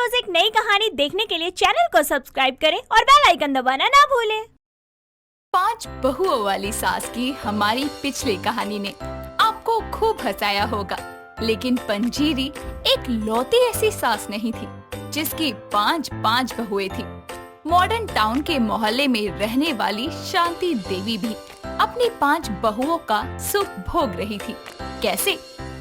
रोज एक नई कहानी देखने के लिए चैनल को सब्सक्राइब करें और बेल आइकन दबाना ना भूलें। 5 बहुओं वाली सास की हमारी पिछली कहानी ने आपको खूब हंसाया होगा, लेकिन पंजीरी एक लौती ऐसी सास नहीं थी जिसकी 5 बहुएं थी। मॉडर्न टाउन के मोहल्ले में रहने वाली शांति देवी भी अपनी 5 बहुओं का सुख भोग रही थी। कैसे?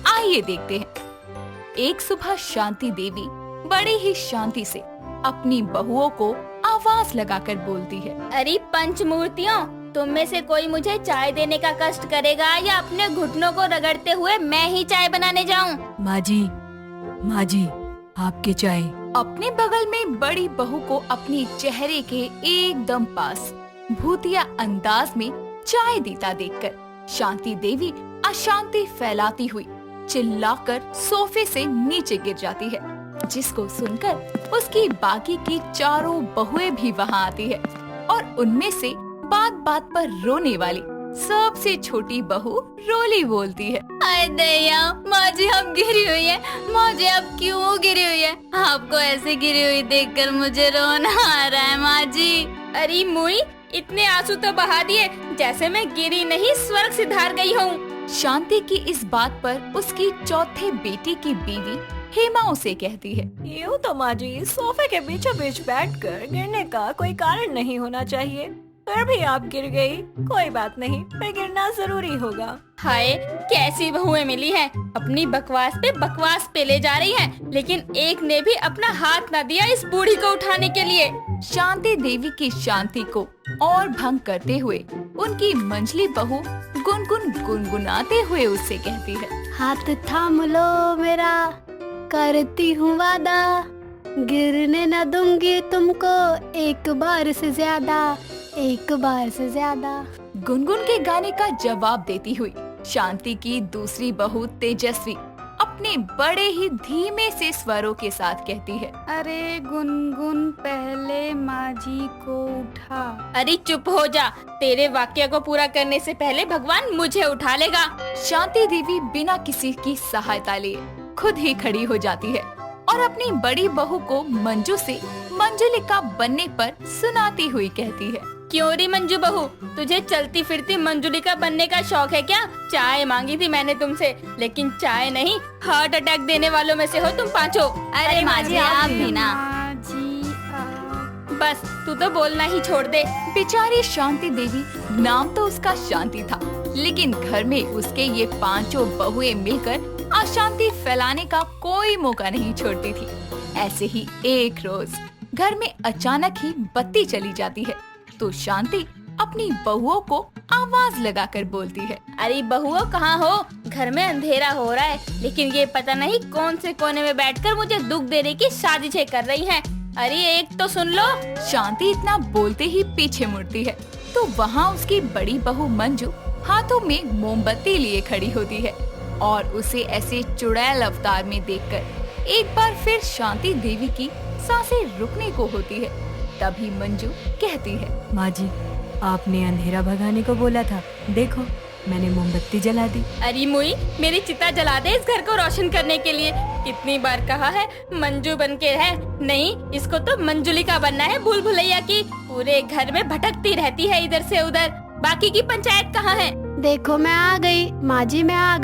आइए देखते हैं। एक सुबह शांति देवी बड़ी ही शांति से अपनी बहुओं को आवाज लगाकर बोलती है। अरे पंचमूर्तियों, तुम में से कोई मुझे चाय देने का कष्ट करेगा या अपने घुटनों को रगड़ते हुए मैं ही चाय बनाने जाऊं? माँ जी, आपके चाय। अपने बगल में बड़ी बहू को अपने चेहरे के एकदम पास भूतिया अंदाज में चाय देता देखकर शांति देवी अशांति फैलाती हुई चिल्लाकर सोफे से नीचे गिर जाती है, जिसको सुनकर उसकी बाकी की चारों बहुएं भी वहाँ आती है और उनमें से बात बात पर रोने वाली सबसे छोटी बहू रोली बोलती है। हाय दया, माँ जी अब गिरी हुई है। माँ जी अब क्यों गिरी हुई है? आपको ऐसे गिरी हुई देखकर मुझे रोना आ रहा है माँ जी। अरे मुई, इतने आंसू तो बहा दिए जैसे मैं गिरी नहीं स्वर्ग सिधार गई हूँ। शांति की इस बात पर उसकी चौथे बेटी की बीवी हेमा उसे कहती है। यूँ तो माँ जी सोफे के बीचों बीच बैठकर गिरने का कोई कारण नहीं होना चाहिए, फिर भी आप गिर गई। कोई बात नहीं, फिर गिरना जरूरी होगा। हाय, कैसी बहुएं मिली हैं, अपनी बकवास पे ले जा रही हैं, लेकिन एक ने भी अपना हाथ न दिया इस बूढ़ी को उठाने के लिए। शांति देवी की शांति को और भंग करते हुए उनकी मंझली बहू गुनगुनाते हुए उससे कहती है। हाथ थाम लो मेरा, करती हूँ वादा, गिरने न दूंगी तुमको एक बार से ज्यादा। गुनगुन के गाने का जवाब देती हुई शांति की दूसरी बहू तेजस्वी अपने बड़े ही धीमे से स्वरों के साथ कहती है। अरे गुनगुन, पहले माँ जी को उठा। अरे चुप हो जा, तेरे वाक्य को पूरा करने से पहले भगवान मुझे उठा लेगा। शांति देवी बिना किसी की सहायता लिए खुद ही खड़ी हो जाती है और अपनी बड़ी बहू को मंजू से मंजुलिका बनने पर सुनाती हुई कहती है। क्यों री मंजू बहू, तुझे चलती फिरती मंजुलिका बनने का शौक है क्या? चाय मांगी थी मैंने तुमसे, लेकिन चाय नहीं, हार्ट अटैक देने वालों में से हो तुम पांचों। अरे माँ जी आप भी ना। बस तू तो बोलना ही छोड़ दे। बेचारी शांति देवी, नाम तो उसका शांति था, लेकिन घर में उसके ये 5 बहुएं मिलकर अशांति फैलाने का कोई मौका नहीं छोड़ती थी। ऐसे ही एक रोज घर में अचानक ही बत्ती चली जाती है तो शांति अपनी बहुओं को आवाज लगाकर बोलती है। अरे बहुओं कहाँ हो? घर में अंधेरा हो रहा है, लेकिन ये पता नहीं कौन से कोने में बैठकर मुझे दुख देने की साजिशें कर रही हैं। अरे एक तो सुन लो। शांति इतना बोलते ही पीछे मुड़ती है तो वहाँ उसकी बड़ी बहू मंजू हाथों में मोमबत्ती लिए खड़ी होती है और उसे ऐसे चुड़ैल अवतार में देखकर एक बार फिर शांति देवी की सांसें रुकने को होती है। तभी मंजू कहती है। माँ जी, आपने अंधेरा भगाने को बोला था, देखो मैंने मोमबत्ती जला दी। अरे मुई, मेरी चिता जला दे इस घर को रोशन करने के लिए। कितनी बार कहा है मंजू बन के रह, नहीं इसको तो मंजुलिका बनना है, भूल भुलैया की। पूरे घर में भटकती रहती है इधर से उधर। बाकी की पंचायत कहाँ है? देखो मैं आ गई माँ जी, मैं आ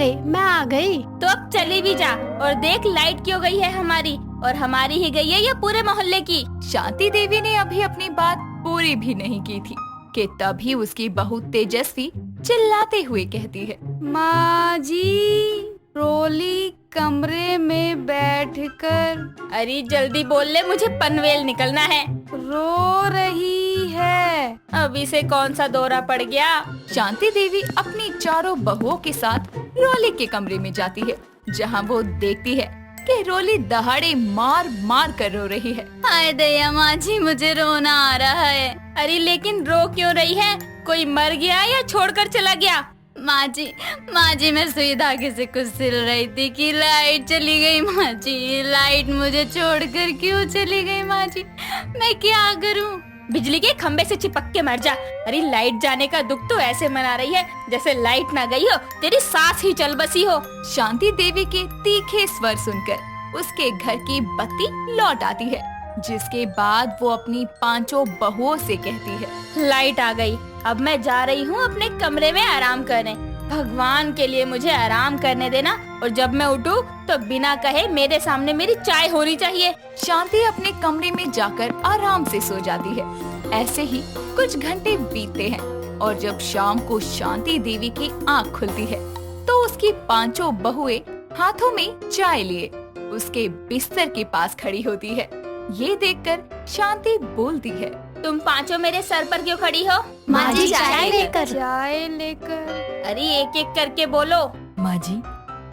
गई। तो अब चली भी जा और देख लाइट क्यों गई है हमारी, और हमारी ही गई है या पूरे मोहल्ले की? शांति देवी ने अभी अपनी बात पूरी भी नहीं की थी कि तभी उसकी बहू तेजस्वी चिल्लाते हुए कहती है। माँ जी, रोली कमरे में बैठकर अरे जल्दी बोल ले, मुझे पनवेल निकलना है। रो रही है। अब इसे कौन सा दौरा पड़ गया? शांति देवी अपनी चारों बहुओं के साथ रोली के कमरे में जाती है, जहां वो देखती है कि रोली दहाड़े मार कर रो रही है। हाय दया माँ जी, मुझे रोना आ रहा है। अरे लेकिन रो क्यों रही है? कोई मर गया या छोड़कर चला गया? माँ जी मैं सुई धागे से कुछ सिल रही थी कि लाइट चली गई। माँ जी, लाइट मुझे छोड़कर क्यों चली गई? माँ जी मैं क्या करूँ? बिजली के खंबे से चिपक के मर जा। अरे लाइट जाने का दुख तो ऐसे मना रही है जैसे लाइट ना गई हो, तेरी सांस ही चल बसी हो। शांति देवी के तीखे स्वर सुनकर उसके घर की बत्ती लौट आती है, जिसके बाद वो अपनी पांचों बहुओं से कहती है, लाइट आ गई, अब मैं जा रही हूँ अपने कमरे में आराम करने। भगवान के लिए मुझे आराम करने देना, और जब मैं उठूँ तो बिना कहे मेरे सामने मेरी चाय होनी चाहिए। शांति अपने कमरे में जाकर आराम से सो जाती है। ऐसे ही कुछ घंटे बीतते हैं और जब शाम को शांति देवी की आंख खुलती है तो उसकी पांचों बहुएं हाथों में चाय लिए उसके बिस्तर के पास खड़ी होती है। ये देखकर शांति बोलती है, तुम पांचों मेरे सर पर क्यों खड़ी हो? माँ जी, चाय लेकर। चाय लेकर। अरे एक एक करके बोलो। माँ जी,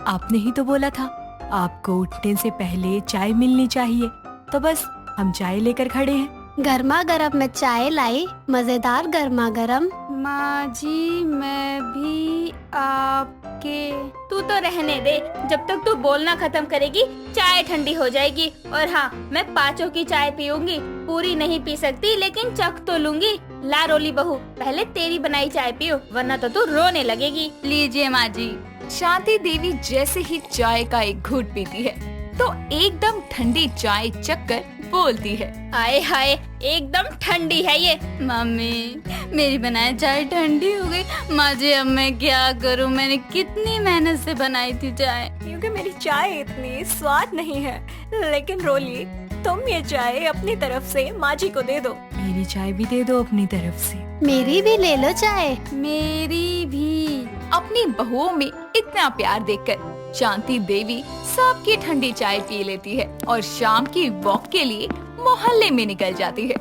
आपने ही तो बोला था आपको उठने से पहले चाय मिलनी चाहिए, तो बस हम चाय लेकर खड़े हैं। गर्मा गर्म मैं चाय लाई, मजेदार गर्मा गर्म। माँ जी मैं भी आपके। तू तो रहने दे, जब तक तू बोलना खत्म करेगी चाय ठंडी हो जाएगी। और हाँ, मैं पांचों की चाय पीऊंगी, पूरी नहीं पी सकती लेकिन चख तो लूंगी। ला रोली बहू, पहले तेरी बनाई चाय पियो, वरना तो तू रोने लगेगी। लीजिए माँ जी। शांति देवी जैसे ही चाय का एक घूंट पीती है तो एकदम ठंडी चाय चखकर बोलती है, आए हाय, एकदम ठंडी है ये। मम्मी, मेरी बनाई चाय ठंडी हो गई। माँ जी अब मैं क्या करूँ, मैंने कितनी मेहनत से बनाई थी चाय। क्योंकि मेरी चाय इतनी स्वाद नहीं है। लेकिन रोली, तुम ये चाय अपनी तरफ से माँ जी को दे दो। मेरी चाय भी दे दो अपनी तरफ से। मेरी भी ले लो चाय। मेरी भी। अपनी बहुओं में इतना प्यार देखकर शांति देवी सबकी ठंडी चाय पी लेती है और शाम की वॉक के लिए मोहल्ले में निकल जाती है,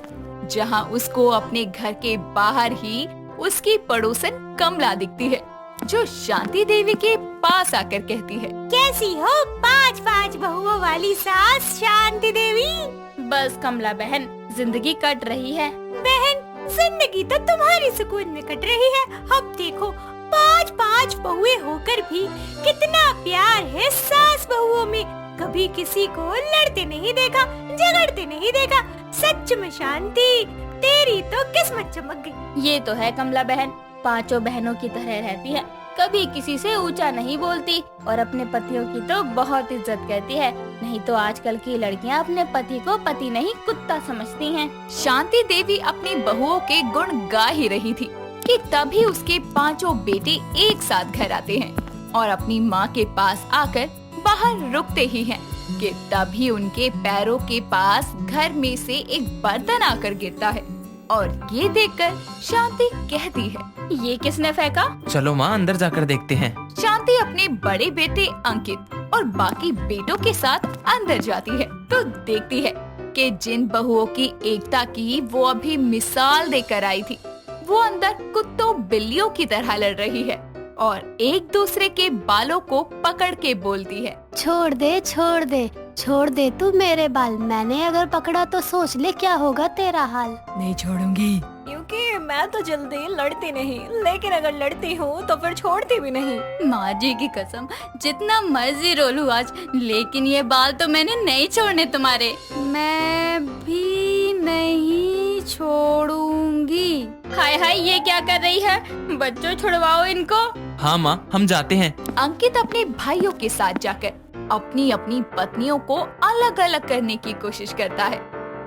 जहां उसको अपने घर के बाहर ही उसकी पड़ोसन कमला दिखती है, जो शांति देवी के पास आकर कहती है, कैसी हो पांच पांच बहुओं वाली सास शांति देवी? बस कमला बहन, जिंदगी कट रही है। बहन, जिंदगी तो तुम्हारी सुकून में कट रही है। अब देखो, पांच पांच बहुएं होकर भी कितना प्यार है सास बहुओं में। कभी किसी को लड़ते नहीं देखा, झगड़ते नहीं देखा। सच में शांति, तेरी तो किस्मत चमक गई। ये तो है कमला बहन, पांचों बहनों की तरह रहती है, कभी किसी से ऊंचा नहीं बोलती और अपने पतियों की तो बहुत इज्जत करती है। नहीं तो आजकल की लड़कियां अपने पति को पति नहीं कुत्ता समझती हैं। शांति देवी अपनी बहुओं के गुण गा ही रही थी कि तभी उसके पांचों बेटे एक साथ घर आते हैं और अपनी माँ के पास आकर बाहर रुकते ही हैं कि तभी उनके पैरों के पास घर में से एक बर्तन आकर गिरता है और ये देखकर शांति कहती है, ये किसने फेंका? चलो माँ, अंदर जाकर देखते हैं। शांति अपने बड़े बेटे अंकित और बाकी बेटों के साथ अंदर जाती है तो देखती है कि जिन बहुओं की एकता की वो अभी मिसाल देकर आई थी, वो अंदर कुत्तों बिल्लियों की तरह लड़ रही है और एक दूसरे के बालों को पकड़ के बोलती है, छोड़ दे छोड़ दे छोड़ दे तू मेरे बाल, मैंने अगर पकड़ा तो सोच ले क्या होगा तेरा हाल। नहीं छोड़ूंगी। क्योंकि मैं तो जल्दी लड़ती नहीं, लेकिन अगर लड़ती हूँ तो फिर छोड़ती भी नहीं। माँ जी की कसम, जितना मर्जी रोलू आज, लेकिन ये बाल तो मैंने नहीं छोड़ने तुम्हारे। मैं भी नहीं छोड़ूंगी। हाय हाय, ये क्या कर रही है? बच्चों छुड़वाओ इनको। हाँ माँ, हम जाते हैं। अंकित अपने भाइयों के साथ जाकर अपनी अपनी पत्नियों को अलग अलग करने की कोशिश करता है।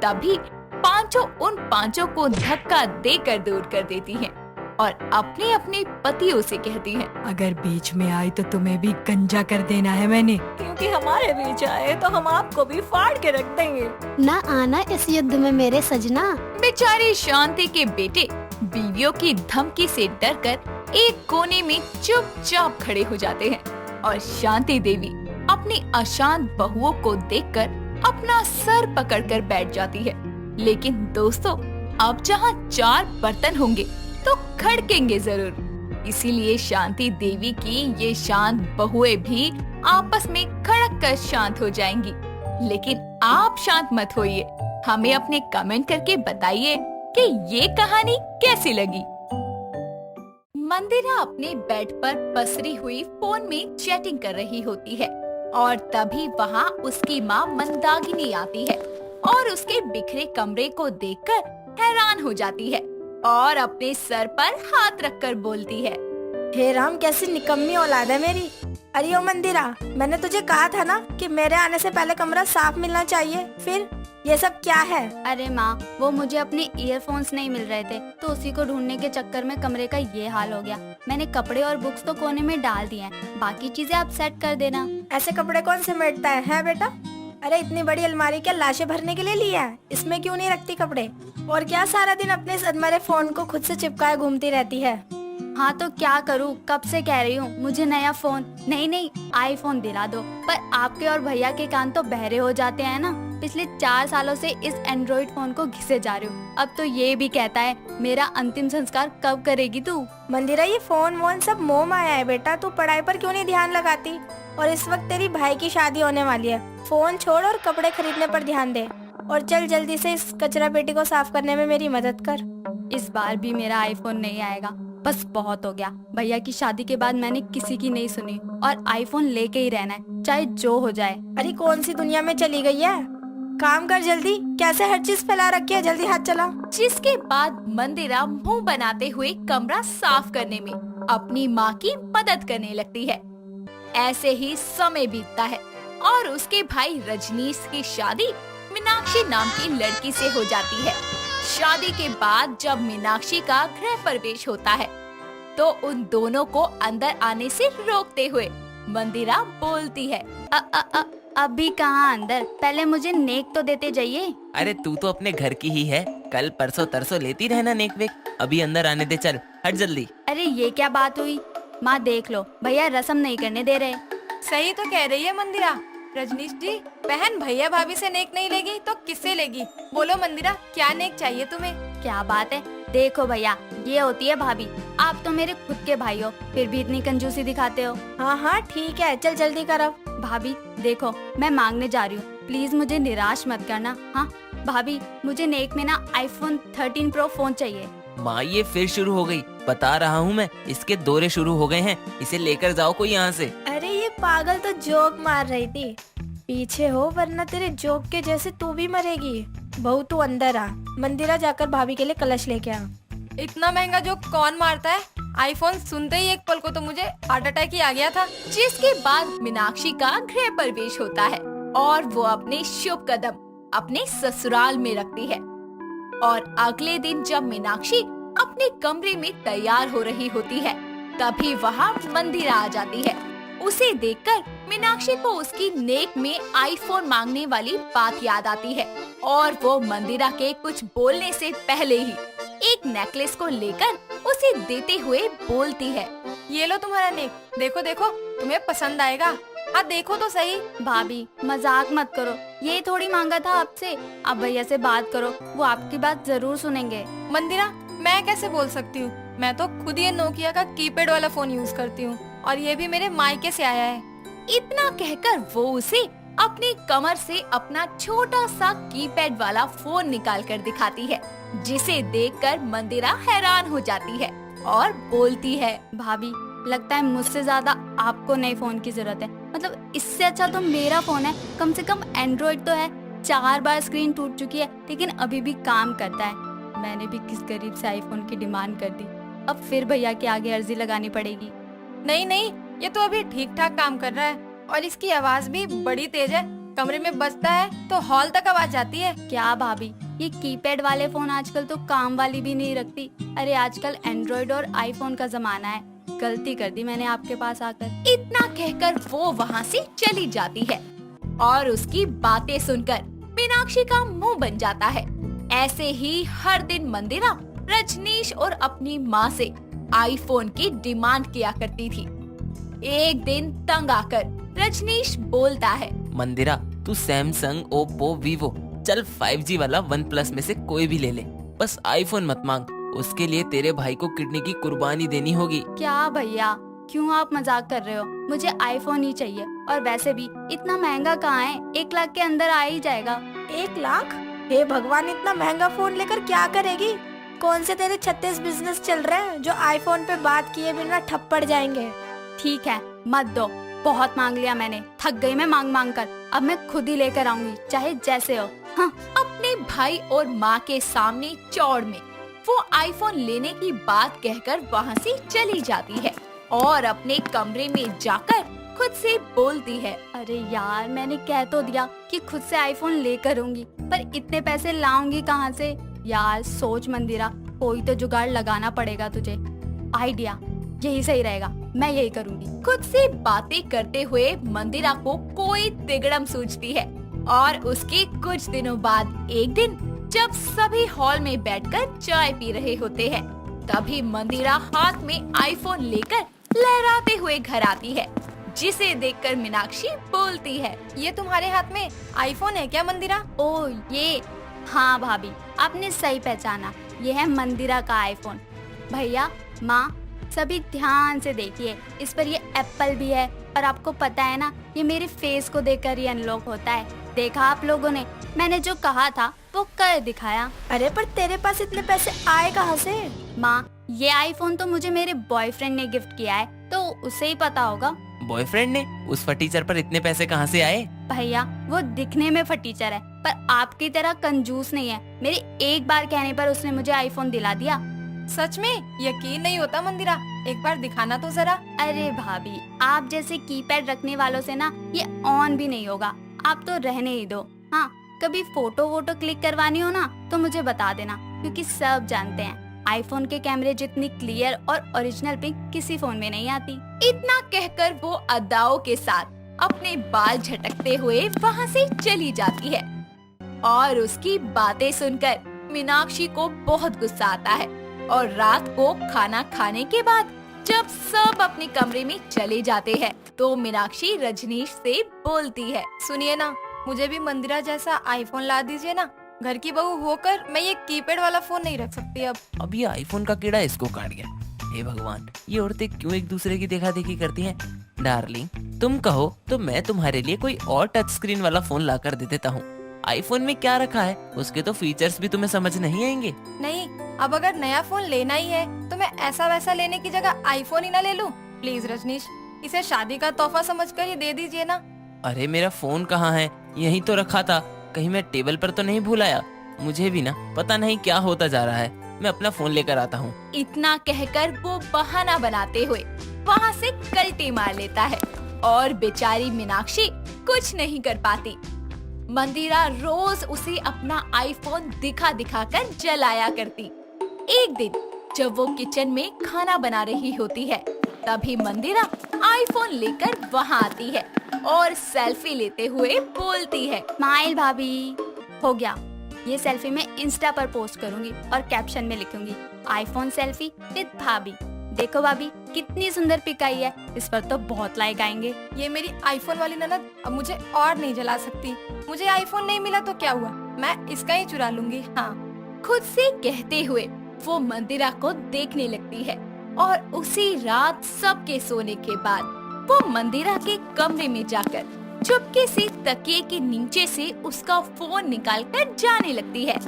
तभी पांचों उन पांचों को धक्का देकर दूर कर देती हैं और अपने अपने पतियों से कहती हैं, अगर बीच में आई तो तुम्हें भी गंजा कर देना है मैंने। क्योंकि हमारे बीच आए तो हम आपको भी फाड़ के रख देंगे। ना आना इस युद्ध में मेरे सजना। बेचारी शांति के बेटे बीवियों की धमकी से डरकर एक कोने में चुपचाप खड़े हो जाते हैं और शांति देवी अपनी अशांत बहुओं को देखकर अपना सर पकड़कर बैठ जाती है। लेकिन दोस्तों, अब जहाँ 4 बर्तन होंगे तो खड़केंगे जरूर, इसीलिए शांति देवी की ये शांत बहुएं भी आपस में खड़क कर शांत हो जाएंगी। लेकिन आप शांत मत होइए, हमें अपने कमेंट करके बताइए कि ये कहानी कैसी लगी। मंदिरा अपने बेड पर पसरी हुई फोन में चैटिंग कर रही होती है और तभी वहाँ उसकी माँ मंदाकिनी आती है और उसके बिखरे कमरे को देखकर हैरान हो जाती है और अपने सर पर हाथ रखकर बोलती है, हे राम, कैसी निकम्मी औलाद है मेरी। अरे ओ मंदिरा, मैंने तुझे कहा था ना कि मेरे आने से पहले कमरा साफ मिलना चाहिए। फिर ये सब क्या है? अरे माँ, वो मुझे अपने ईयरफोन्स नहीं मिल रहे थे, तो उसी को ढूंढने के चक्कर में कमरे का ये हाल हो गया। मैंने कपड़े और बुक्स तो कोने में डाल दिए हैं, बाकी चीजें आप सेट कर देना। ऐसे कपड़े कौन समेटता है बेटा? अरे इतनी बड़ी अलमारी क्या लाशें भरने के लिए लिया है? इसमें क्यों नहीं रखती कपड़े? और क्या सारा दिन अपने इस अधमरे फोन को खुद से चिपकाए घूमती रहती है? हाँ तो क्या करूँ, कब से कह रही हूँ मुझे नया फोन नहीं आईफोन दिला दो, पर आपके और भैया के कान तो बहरे हो जाते हैं ना। पिछले 4 सालों से इस एंड्रॉइड फोन को घिसे जा रही हूँ, अब तो ये भी कहता है मेरा अंतिम संस्कार कब करेगी तू। मंदिरा, ये फोन वोन सब मोह माया है बेटा, तू पढ़ाई पर क्यों नहीं ध्यान लगाती? और इस वक्त तेरी भाई की शादी होने वाली है, फोन छोड़ और कपड़े खरीदने पर ध्यान दे। और चल जल्दी से इस कचरा पेटी को साफ करने में मेरी मदद कर। इस बार भी मेरा आईफोन नहीं आएगा, बस बहुत हो गया। भैया की शादी के बाद मैंने किसी की नहीं सुनी और आईफोन लेके ही रहना है, चाहे जो हो जाए। अरे कौन सी दुनिया में चली गई है? काम कर जल्दी, कैसे हर चीज फैला रखी है, जल्दी हाथ चला। जिसके बाद मंदिरा मुंह बनाते हुए कमरा साफ करने में अपनी माँ की मदद करने लगती है। ऐसे ही समय बीतता है और उसके भाई रजनीश की शादी मीनाक्षी नाम की लड़की से हो जाती है। शादी के बाद जब मीनाक्षी का गृह प्रवेश होता है तो उन दोनों को अंदर आने से रोकते हुए मंदिरा बोलती है, अभी कहाँ अंदर, पहले मुझे नेक तो देते जाइए। अरे तू तो अपने घर की ही है, कल परसों तरसों लेती रहना नेक वेक। अभी अंदर आने दे, चल हट जल्दी। अरे ये क्या बात हुई माँ, देख लो भैया रस्म नहीं करने दे रहे। सही तो कह रही है मंदिरा। रजनीश जी, बहन भैया भाभी से नेक नहीं लेगी तो किससे लेगी? बोलो मंदिरा, क्या नेक चाहिए तुम्हें? क्या बात है, देखो भैया ये होती है भाभी, आप तो मेरे खुद के भाई हो, फिर भी इतनी कंजूसी दिखाते हो। हाँ ठीक है, चल जल्दी कर अब। भाभी देखो, मैं मांगने जा रही हूँ, प्लीज मुझे निराश मत करना। हाँ भाभी, मुझे नेक में ना आईफोन 13 प्रो फोन चाहिए। माँ ये फिर शुरू हो गई, बता रहा हूँ मैं, इसके दौरे शुरू हो गए हैं, इसे लेकर जाओ कोई यहाँ से। अरे ये पागल तो जोक मार रही थी, पीछे हो वरना तेरे जोक के जैसे तू भी मरेगी। बहू तू अंदर आ, मंदिरा जाकर भाभी के लिए कलश लेके आ। इतना महंगा जोक कौन मारता है? आईफोन सुनते ही एक पल को तो मुझे हार्ट अटैक ही आ गया था। जिसके बाद मीनाक्षी का गृह प्रवेश होता है और वो अपने शुभ कदम अपने ससुराल में रखती है। और अगले दिन जब मीनाक्षी अपने कमरे में तैयार हो रही होती है, तभी वहाँ मंदिरा आ जाती है। उसे देखकर मीनाक्षी को उसकी नेक में आईफोन मांगने वाली बात याद आती है और वो मंदिरा के कुछ बोलने से पहले ही एक नेकलेस को लेकर उसे देते हुए बोलती है, ये लो तुम्हारा नेक, देखो देखो तुम्हें पसंद आएगा, हाँ देखो तो सही। भाभी मजाक मत करो, ये थोड़ी मांगा था आपसे, आप भैया से बात करो, वो आपकी बात जरूर सुनेंगे। मंदिरा, मैं कैसे बोल सकती हूँ? मैं तो खुद ये नोकिया का कीपैड वाला फोन यूज करती हूँ और ये भी मेरे मायके से आया है। इतना कहकर वो उसे अपनी कमर से अपना छोटा सा कीपैड वाला फोन निकाल कर दिखाती है, जिसे देखकर मंदिरा हैरान हो जाती है और बोलती है, भाभी लगता है मुझसे ज्यादा आपको नए फोन की जरूरत है, मतलब इससे अच्छा तो मेरा फोन है, कम से कम एंड्रॉइड तो है, 4 बार स्क्रीन टूट चुकी है लेकिन अभी भी काम करता है। मैंने भी किस गरीब से आईफोन की डिमांड कर दी, अब फिर भैया के आगे अर्जी लगानी पड़ेगी। नहीं, ये तो अभी ठीक ठाक काम कर रहा है और इसकी आवाज भी बड़ी तेज है, कमरे में बजता है तो हॉल तक आवाज जाती है। क्या भाभी, ये कीपैड वाले फोन आजकल तो काम वाली भी नहीं रखती। अरे आजकल एंड्रॉइड और आईफोन का जमाना है, गलती कर दी मैंने आपके पास आकर। इतना कहकर वो वहाँ से चली जाती है और उसकी बातें सुनकर मीनाक्षी का मुंह बन जाता है। ऐसे ही हर दिन मंदिरा रजनीश और अपनी माँ से आईफोन की डिमांड किया करती थी। एक दिन तंग आकर रजनीश बोलता है, मंदिरा तू सैमसंग, ओप्पो, वीवो, चल 5G वाला OnePlus में से कोई भी ले ले, बस आईफोन मत मांग, उसके लिए तेरे भाई को किडनी की कुर्बानी देनी होगी। क्या भैया, क्यों आप मजाक कर रहे हो? मुझे आईफोन ही चाहिए और वैसे भी इतना महंगा कहाँ है, 1 लाख के अंदर आ ही जाएगा। 1 लाख? हे भगवान, इतना महंगा फोन लेकर क्या करेगी? कौन से तेरे 36 बिजनेस चल रहे हैं जो आईफोन पे बात किए बिना ठप पड़ जाएंगे? ठीक है मत दो, बहुत मांग लिया मैंने, थक गई मैं मांग कर, अब मैं खुद ही लेकर आऊंगी चाहे जैसे हो। हाँ, अपने भाई और माँ के सामने चौड़ में वो आईफोन लेने की बात कहकर वहाँ से चली जाती है और अपने कमरे में जाकर खुद से बोलती है। अरे यार, मैंने कह तो दिया कि खुद से आईफोन लेकर आऊंगी, पर इतने पैसे लाऊंगी कहाँ से? यार सोच मंदिरा, कोई तो जुगाड़ लगाना पड़ेगा तुझे। आइडिया, यही सही रहेगा, मैं यही करूंगी। खुद से बातें करते हुए मंदिरा को कोई तिगड़म सूझती है और उसके कुछ दिनों बाद एक दिन जब सभी हॉल में बैठकर चाय पी रहे होते हैं, तभी मंदिरा हाथ में आईफोन लेकर लहराते हुए घर आती है, जिसे देखकर मीनाक्षी बोलती है, ये तुम्हारे हाथ में आईफोन है क्या मंदिरा? ओ ये, हाँ भाभी, आपने सही पहचाना, ये है मंदिरा का आईफोन। भैया, माँ, सभी ध्यान से देखिए, इस पर ये एप्पल भी है और आपको पता है ना, ये मेरे फेस को देखकर ही अनलॉक होता है। देखा आप लोगों ने, मैंने जो कहा था वो कर दिखाया। अरे पर तेरे पास इतने पैसे आए कहाँ से? माँ, ये आईफोन तो मुझे मेरे बॉयफ्रेंड ने गिफ्ट किया है, तो उसे ही पता होगा। बॉयफ्रेंड ने? उस फटीचर पर इतने पैसे कहाँ से आए? भैया, वो दिखने में फटीचर है, पर आपकी तरह कंजूस नहीं है। मेरे एक बार कहने पर उसने मुझे आईफोन दिला दिया। सच में यकीन नहीं होता मंदिरा, एक बार दिखाना तो जरा। अरे भाभी, आप जैसे कीपैड रखने वालों से ना ये ऑन भी नहीं होगा, आप तो रहने ही दो। हाँ, कभी फोटो वोटो क्लिक करवानी हो ना तो मुझे बता देना, क्योंकि सब जानते हैं आईफोन के कैमरे जितनी क्लियर और ओरिजिनल पिक किसी फोन में नहीं आती। इतना कहकर वो अदाओं के साथ अपने बाल झटकते हुए वहाँ से चली जाती है और उसकी बातें सुनकर मीनाक्षी को बहुत गुस्सा आता है और रात को खाना खाने के बाद जब सब अपने कमरे में चले जाते हैं तो मीनाक्षी रजनीश से बोलती है, सुनिए ना, मुझे भी मंदिरा जैसा आईफोन ला दीजिए ना। घर की बहू होकर मैं ये कीपैड वाला फोन नहीं रख सकती अब ये आईफोन का कीड़ा इसको काट गया। हे भगवान, ये औरतें क्यों एक दूसरे की देखा देखी करती हैं? डार्लिंग, तुम कहो तो मैं तुम्हारे लिए कोई और टच स्क्रीन वाला फोन ला कर दे देता हूँ। आईफोन में क्या रखा है, उसके तो फीचर्स भी तुम्हें समझ नहीं आएंगे। नहीं, अब अगर नया फोन लेना ही है तो मैं ऐसा वैसा लेने की जगह आईफोन ही ना ले लूं। प्लीज रजनीश, इसे शादी का तोहफा समझकर ही दे दीजिए ना। अरे मेरा फोन कहाँ है? यहीं तो रखा था, कहीं मैं टेबल पर तो नहीं भूल आया? मुझे भी ना पता नहीं क्या होता जा रहा है, मैं अपना फोन लेकर आता हूँ। इतना कहकर वो बहाना बनाते हुए वहाँ से कल्टी मार लेता है और बेचारी मीनाक्षी कुछ नहीं कर पाती। मंदिरा रोज उसे अपना आईफोन दिखा दिखा कर जलाया करती। एक दिन जब वो किचन में खाना बना रही होती है, तभी मंदिरा आईफोन लेकर वहाँ आती है और सेल्फी लेते हुए बोलती है, स्माइल भाभी, हो गया, ये सेल्फी मैं इंस्टा पर पोस्ट करूंगी और कैप्शन में लिखूंगी, आईफोन सेल्फी विद भाभी। देखो भाभी, कितनी सुंदर पिक आई है, इस पर तो बहुत लाइक आएंगे। ये मेरी आईफोन वाली ननद अब मुझे और नहीं जला सकती। मुझे आईफोन नहीं मिला तो क्या हुआ, मैं इसका ही चुरा लूंगी। हाँ, खुद से कहते हुए वो मंदिरा को देखने लगती है और उसी रात सबके सोने के बाद वो मंदिरा के कमरे में जाकर चुपके से तकिए के नीचे से उसका फोन निकालकर जाने लगती है।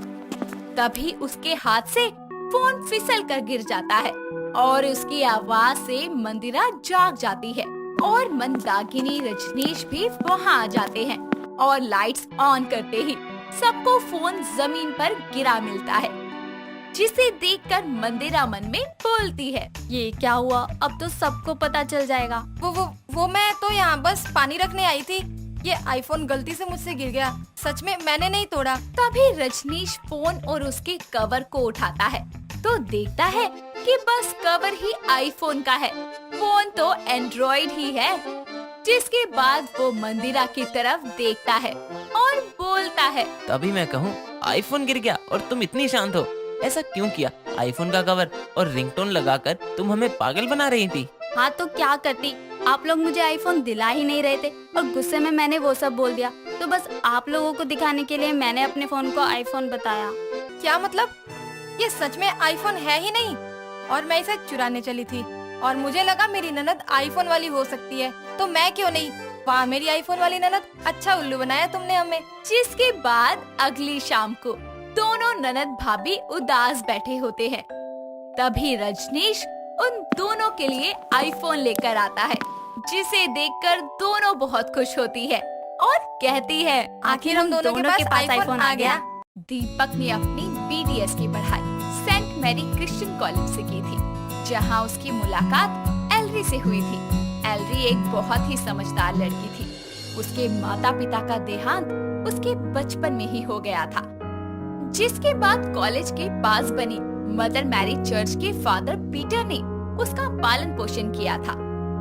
तभी उसके हाथ से फोन फिसल कर गिर जाता है और उसकी आवाज से मंदिरा जाग जाती है और मंदाकिनी रजनीश भी वहाँ आ जाते हैं और लाइट्स ऑन करते ही सबको फोन जमीन पर गिरा मिलता है, जिसे देखकर मंदिरा मन में बोलती है, ये क्या हुआ, अब तो सबको पता चल जाएगा। वो मैं तो यहाँ बस पानी रखने आई थी, ये आईफोन गलती से मुझसे गिर गया, सच में मैंने नहीं तोड़ा। तभी रजनीश फोन और उसके कवर को उठाता है तो देखता है कि बस कवर ही आईफोन का है, फोन तो एंड्रॉइड ही है। जिसके बाद वो मंदिरा की तरफ देखता है और बोलता है, तभी मैं कहूँ आईफोन गिर गया और तुम इतनी शांत हो, ऐसा क्यों किया? आईफोन का कवर और रिंगटोन लगाकर तुम हमें पागल बना रही थी। हाँ तो क्या करती, आप लोग मुझे आईफोन दिला ही नहीं रहे थे और गुस्से में मैंने वो सब बोल दिया, तो बस आप लोगों को दिखाने के लिए मैंने अपने फोन को आईफोन बताया। क्या मतलब? ये सच में आईफोन है ही नहीं और मैं इसे चुराने चली थी और मुझे लगा मेरी ननद आईफोन वाली हो सकती है, तो मैं क्यों नहीं। वाह मेरी आईफोन वाली ननद, अच्छा उल्लू बनाया तुमने हमें। जिसके बाद अगली शाम को दोनों ननद भाभी उदास बैठे होते हैं। तभी रजनीश उन दोनों के लिए आईफोन लेकर आता है, जिसे देखकर दोनों बहुत खुश होती है और कहती है, आखिर हम दोनों के पास आईफोन आ गया। दीपक ने अपनी BTS की पढ़ाई सेंट मैरी क्रिश्चियन कॉलेज से की थी, जहां उसकी मुलाकात एलरी से हुई थी। एलरी एक बहुत ही समझदार लड़की थी। उसके माता पिता का देहांत उसके बचपन में ही हो गया था, जिसके बाद कॉलेज के पास बनी मदर मैरी चर्च के फादर पीटर ने उसका पालन पोषण किया था।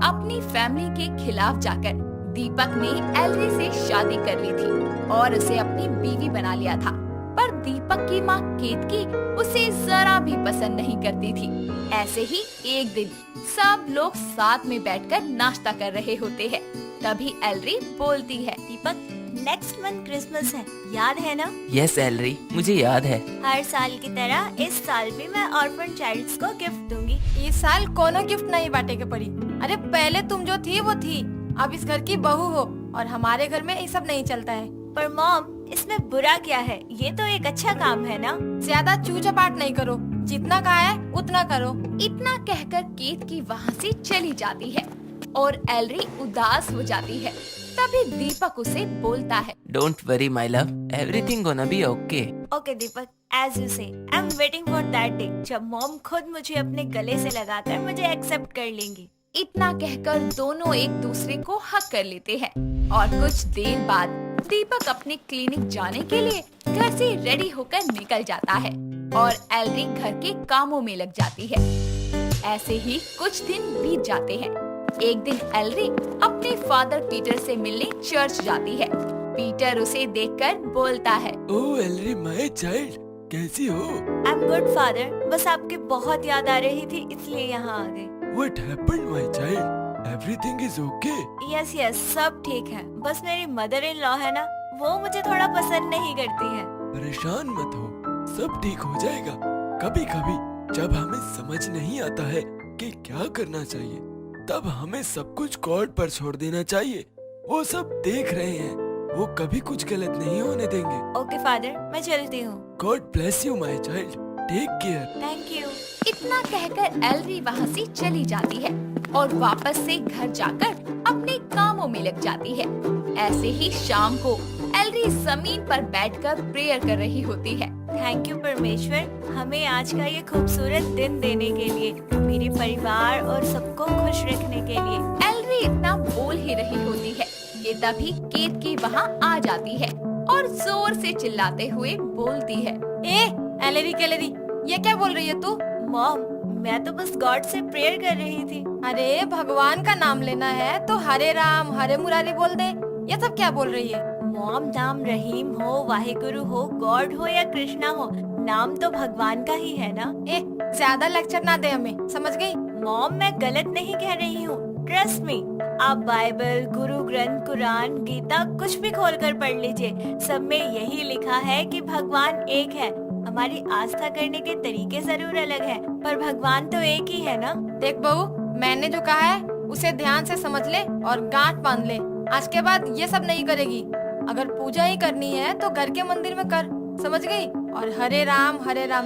अपनी फैमिली के खिलाफ जाकर दीपक ने एलरी से शादी कर ली थी और उसे अपनी बीवी बना लिया था। पर दीपक की माँ केतकी उसे जरा भी पसंद नहीं करती थी। ऐसे ही एक दिन सब लोग साथ में बैठकर नाश्ता कर रहे होते हैं, तभी एलरी बोलती है, दीपक, नेक्स्ट मंथ क्रिसमस है, याद है ना? यस एलरी, मुझे याद है। हर साल की तरह इस साल भी मैं ऑर्फन चाइल्ड्स को गिफ्ट दूंगी। इस साल कोनो गिफ्ट नहीं बांटे के पड़ी। अरे पहले तुम जो थी वो थी, अब इस घर की बहू हो और हमारे घर में ये सब नहीं चलता है। पर मॉम, इसमें बुरा क्या है? ये तो एक अच्छा काम है ना। ज्यादा चूचपाट नहीं करो, जितना कहा है उतना करो। इतना कहकर केतकी वहाँ से चली जाती है और एलरी उदास हो जाती है। तभी दीपक उसे बोलता है, don't worry my love, everything gonna be okay. Okay Deepak, as you say, I am waiting for that day जब मॉम खुद मुझे अपने गले से लगाकर मुझे एक्सेप्ट कर लेंगी। इतना कहकर दोनों एक दूसरे को हक कर लेते हैं और कुछ देर बाद दीपक अपने क्लिनिक जाने के लिए घर से रेडी होकर निकल जाता है और एलरी घर के कामों में लग जाती है। ऐसे ही कुछ दिन बीत जाते हैं। एक दिन एलरी अपने फादर पीटर से मिलने चर्च जाती है। पीटर उसे देखकर बोलता है, ओह एलरी माय चाइल्ड, कैसी हो? आई एम गुड फादर, बस आपकी बहुत याद आ रही थी इसलिए यहाँ आ गई। What happened my child? Everything is okay? Yes yes, सब ठीक है। बस मेरी मदर इन लॉ है ना, वो मुझे थोड़ा पसंद नहीं करती है। परेशान मत हो, सब ठीक हो जाएगा। कभी कभी जब हमें समझ नहीं आता है कि क्या करना चाहिए, तब हमें सब कुछ गॉड पर छोड़ देना चाहिए। वो सब देख रहे हैं, वो कभी कुछ गलत नहीं होने देंगे। ओके फादर, मैं चलती हूँ। God bless you my child, take care. Thank you. इतना कहकर एलरी वहाँ से चली जाती है और वापस से घर जाकर अपने कामों में लग जाती है। ऐसे ही शाम को एलरी जमीन पर बैठकर प्रेयर कर रही होती है। थैंक यू परमेश्वर, हमें आज का ये खूबसूरत दिन देने के लिए, मेरे परिवार और सबको खुश रखने के लिए। एलरी इतना बोल ही रही होती है कि तभी केतकी वहाँ आ जाती है और जोर से चिल्लाते हुए बोलती है, ए एलरी केलरी, ये क्या बोल रही है तू? मॉम, मैं तो बस गॉड से प्रेयर कर रही थी। अरे भगवान का नाम लेना है तो हरे राम हरे मुरारी बोल दे। ये सब क्या बोल रही है? मॉम, नाम रहीम हो, वाहिगुरु हो, गॉड हो या कृष्णा हो, नाम तो भगवान का ही है ना। ए ज्यादा लेक्चर ना दे हमें, समझ गई? मॉम, मैं गलत नहीं कह रही हूँ, ट्रस्ट मी। आप बाइबल, गुरु ग्रंथ, कुरान, गीता कुछ भी खोल कर पढ़ लीजिए, सब में यही लिखा है कि भगवान एक है। हमारी आस्था करने के तरीके जरूर अलग हैं, पर भगवान तो एक ही है ना। देख बहू, मैंने जो कहा है उसे ध्यान से समझ ले और गांठ बांध ले। आज के बाद ये सब नहीं करेगी। अगर पूजा ही करनी है तो घर के मंदिर में कर, समझ गई? और हरे राम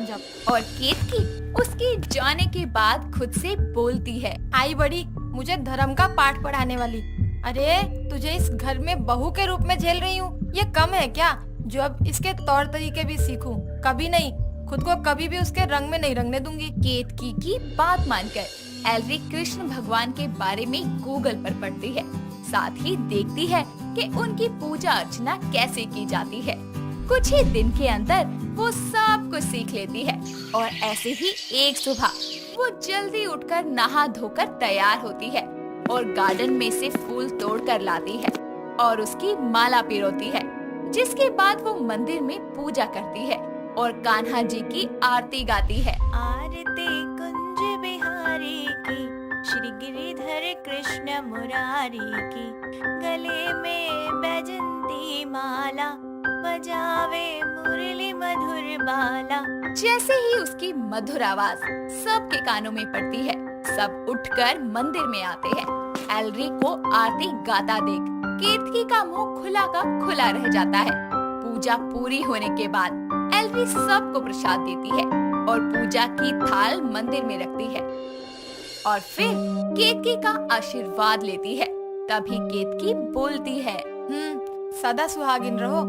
जप। और केतकी उसके जाने के बाद खुद से बोलती है, आई बड़ी मुझे धर्म का पाठ पढ़ाने वाली। अरे तुझे इस घर में बहू के रूप में झेल रही हूँ, ये कम है क्या? जो अब इसके तौर तरीके भी सीखूं। कभी नहीं, खुद को कभी भी उसके रंग में नहीं रंगने दूंगी। केतकी की बात मानकर एलरी कृष्ण भगवान के बारे में गूगल पर पढ़ती है, साथ ही देखती है कि उनकी पूजा अर्चना कैसे की जाती है। कुछ ही दिन के अंदर वो सब कुछ सीख लेती है और ऐसे ही एक सुबह वो जल्दी उठकर नहा धोकर तैयार होती है और गार्डन में से फूल तोड़ कर लाती है और उसकी माला पिरोती है, जिसके बाद वो मंदिर में पूजा करती है और कान्हा जी की आरती गाती है। आरती कुंज बिहारी की, श्री गिरिधर कृष्ण मुरारी की, गले में बैजंती माला, बजावे मुरली मधुर बाला। जैसे ही उसकी मधुर आवाज सबके कानों में पड़ती है, सब उठकर मंदिर में आते हैं। एलरी को आरती गाता देख केतकी का मुंह खुला का खुला रह जाता है। पूजा पूरी होने के बाद एलरी सबको प्रसाद देती है और पूजा की थाल मंदिर में रखती है और फिर केतकी का आशीर्वाद लेती है। तभी केतकी बोलती है, सदा सुहागिन रहो।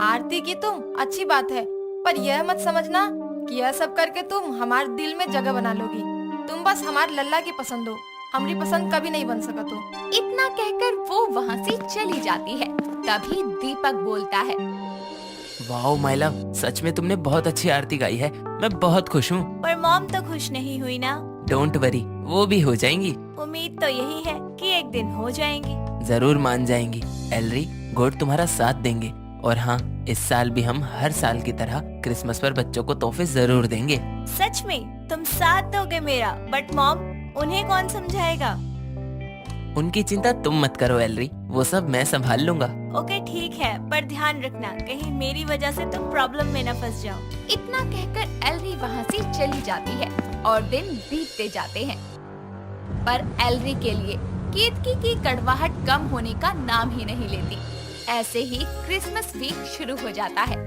आरती की तुम अच्छी बात है, पर यह मत समझना कि यह सब करके तुम हमारे दिल में जगह बना लोगी। तुम बस हमारे लल्ला की पसंद हो, हमारी पसंद कभी नहीं बन सका तो। इतना कहकर वो वहाँ से चली जाती है। तभी दीपक बोलता है, वाओ माय लव, सच में तुमने बहुत अच्छी आरती गाई है। मैं बहुत खुश हूँ। पर मॉम तो खुश नहीं हुई ना। डोंट वरी, वो भी हो जाएंगी। उम्मीद तो यही है कि एक दिन हो जाएंगी। जरूर मान जाएंगी। एलरी, गॉड तुम्हारा साथ देंगे। और हाँ, इस साल भी हम हर साल की तरह क्रिसमस पर बच्चों को तोहफे जरूर देंगे। सच में तुम साथ दोगे मेरा? बट मॉम, उन्हें कौन समझाएगा? उनकी चिंता तुम मत करो एलरी, वो सब मैं संभाल लूंगा। ओके ठीक है, पर ध्यान रखना कहीं मेरी वजह से तुम प्रॉब्लम में न फंस जाओ। इतना कहकर एलरी वहाँ से चली जाती है और दिन बीतते जाते हैं। पर एलरी के लिए केतकी की कड़वाहट कम होने का नाम ही नहीं लेती। ऐसे ही क्रिसमस वीक शुरू हो जाता है।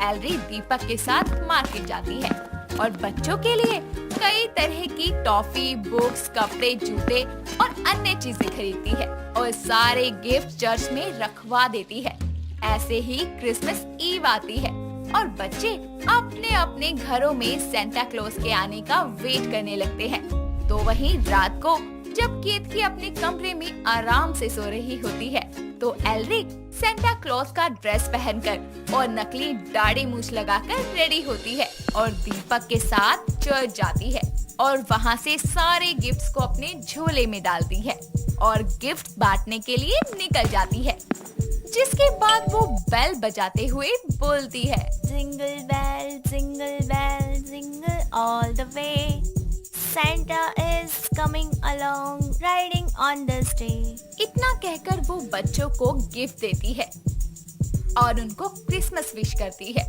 एलरी दीपक के साथ मार्केट जाती है और बच्चों के लिए कई तरह की टॉफी, बुक्स, कपड़े, जूते और अन्य चीजें खरीदती है और सारे गिफ्ट चर्च में रखवा देती है। ऐसे ही क्रिसमस ईव आती है और बच्चे अपने अपने घरों में सेंटा क्लॉज के आने का वेट करने लगते हैं। तो वहीं रात को जब केतकी अपने कमरे में आराम से सो रही होती है तो एलरी सेंटा क्लॉज का ड्रेस पहनकर और नकली दाढ़ी मूछ लगाकर रेडी होती है और दीपक के साथ चर्च जाती है और वहाँ से सारे गिफ्ट्स को अपने झोले में डालती है और गिफ्ट बांटने के लिए निकल जाती है। जिसके बाद वो बेल बजाते हुए बोलती है, jingle bell jingle all the way, Santa is coming along, riding on the sleigh। इतना कहकर वो बच्चों को गिफ्ट देती है और उनको क्रिसमस विश करती है।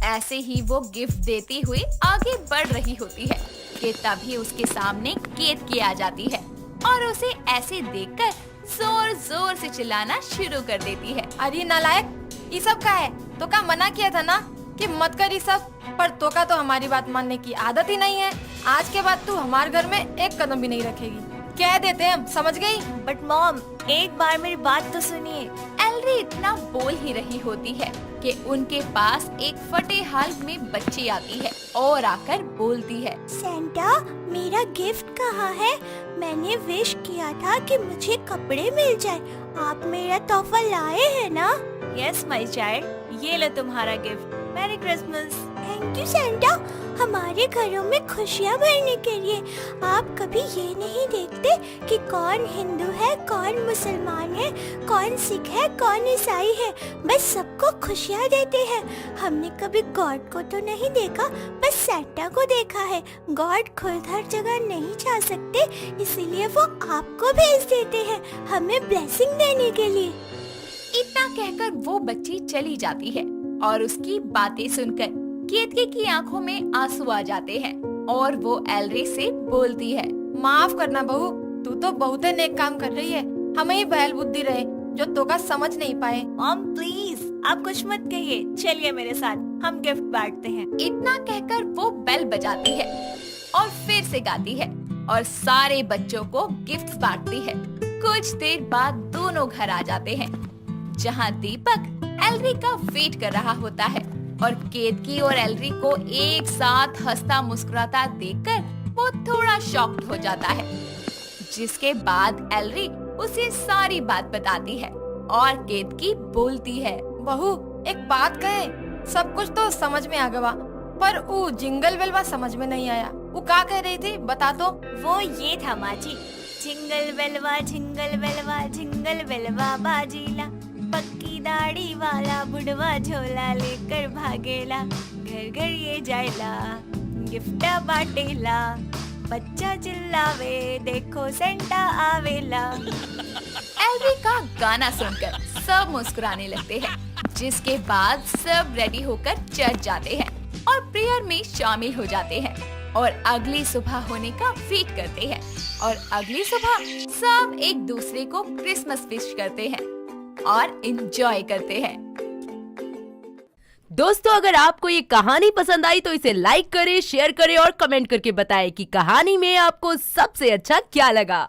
ऐसे ही वो गिफ्ट देती हुई आगे बढ़ रही होती है कि तभी उसके सामने केतकी आ जाती है और उसे ऐसे देखकर जोर जोर से चिल्लाना शुरू कर देती है। अरे नालायक, ये सब का है? तो का मना किया था ना कि मत कर ये सब, पर तो का तो हमारी बात मानने की आदत ही नहीं है। आज के बाद तू हमारे घर में एक कदम भी नहीं रखेगी, कह देते हैं हम, समझ गई? बट मॉम, एक बार मेरी बात तो सुनिए। एलरी इतना बोल ही रही होती है कि उनके पास एक फटे हाल में बच्ची आती है और आकर बोलती है, सेंटा, मेरा गिफ्ट कहाँ है? मैंने विश किया था कि मुझे कपड़े मिल जाए। आप मेरा तोहफा लाए हैं ना? यस माय चाइल्ड, ये लो तुम्हारा gift. Merry Christmas. Thank you Santa, हमारे घरों में खुशियाँ भरने के लिए। आप कभी ये नहीं देखते कि कौन हिंदू है, कौन मुसलमान है, कौन सिख है, कौन ईसाई है, बस सबको खुशियाँ देते हैं। हमने कभी गॉड को तो नहीं देखा, बस सेंटा को देखा है। गॉड खुद हर जगह नहीं जा सकते, इसीलिए वो आपको भेज देते हैं हमें ब्लेसिंग देने के लिए। इतना कहकर वो बच्ची चली जाती है और उसकी बातें सुनकर केतकी की आंखों में आंसू आ जाते हैं और वो एलरी से बोलती है, माफ करना बहू, तू तो बहुत नेक काम कर रही है। हमें ही बहल बुद्धि रहे जो तो का समझ नहीं पाए। मॉम प्लीज, आप कुछ मत कहिए, चलिए मेरे साथ, हम गिफ्ट बांटते हैं। इतना कहकर वो बेल बजाती है और फिर से गाती है और सारे बच्चों को गिफ्ट बांटती है। कुछ देर बाद दोनों घर आ जाते हैं जहाँ दीपक एलरी का वेट कर रहा होता है और केतकी और एलरी को एक साथ हंसता मुस्कुराता देखकर वो थोड़ा शॉक्ड हो जाता है। जिसके बाद एलरी उसे सारी बात बताती है और केतकी बोलती है, बहू एक बात कहे, सब कुछ तो समझ में आ गवा, पर वो जिंगल बेलवा समझ में नहीं आया। वो क्या कह रही थी, बता तो। वो ये था माँ जी, जिंगल बेलवा जिंगल बेलवा जिंगल बेलवा बाजीला, पक्की दाढ़ी वाला बुढ़वा झोला लेकर भागेला, घर घर ये जायला, गिफ्ट बाटेला, बच्चा चिल्लावे देखो सेंटा आवेला। एलरी का गाना सुनकर सब मुस्कुराने लगते हैं। जिसके बाद सब रेडी होकर चर्च जाते हैं और प्रेयर में शामिल हो जाते हैं और अगली सुबह होने का वेट करते हैं और अगली सुबह सब एक दूसरे को क्रिसमस विश करते हैं और एंजॉय करते हैं। दोस्तों, अगर आपको ये कहानी पसंद आई तो इसे लाइक करें, शेयर करें और कमेंट करके बताएं कि कहानी में आपको सबसे अच्छा क्या लगा।